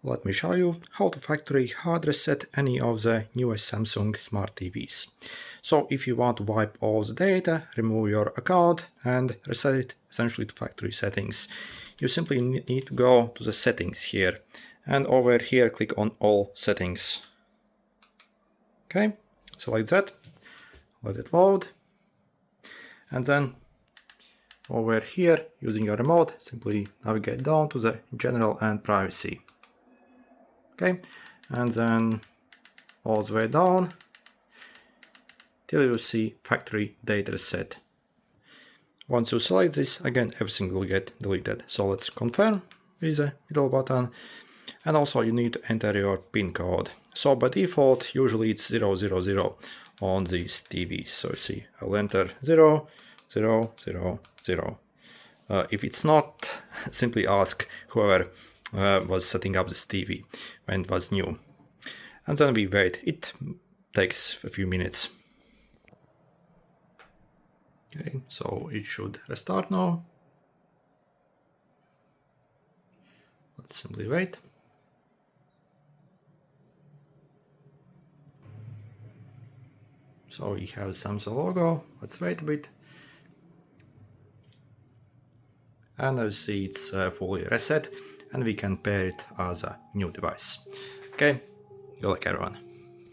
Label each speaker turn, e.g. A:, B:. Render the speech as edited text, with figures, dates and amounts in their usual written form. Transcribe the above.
A: Let me show you how to factory hard reset any of the newest Samsung smart TVs. So if you want to wipe all the data, remove your account and reset it essentially to factory settings, you simply need to go to the settings here and over here click on all settings. Okay, select that, let it load, and then over here using your remote simply navigate down to the general and privacy. Okay, and then all the way down till you see factory data reset. Once you select this, again everything will get deleted. So let's confirm with the middle button, and also you need to enter your PIN code. So by default usually it's 000 on these TVs. So see, I'll enter 00000. If it's not, simply ask whoever was setting up this TV when it was new. And then we wait. It takes a few minutes. Okay, so it should restart now. Let's simply wait. So we have Samsung logo. Let's wait a bit. And as you see, it's fully reset and we can pair it as a new device. Okay, good luck everyone.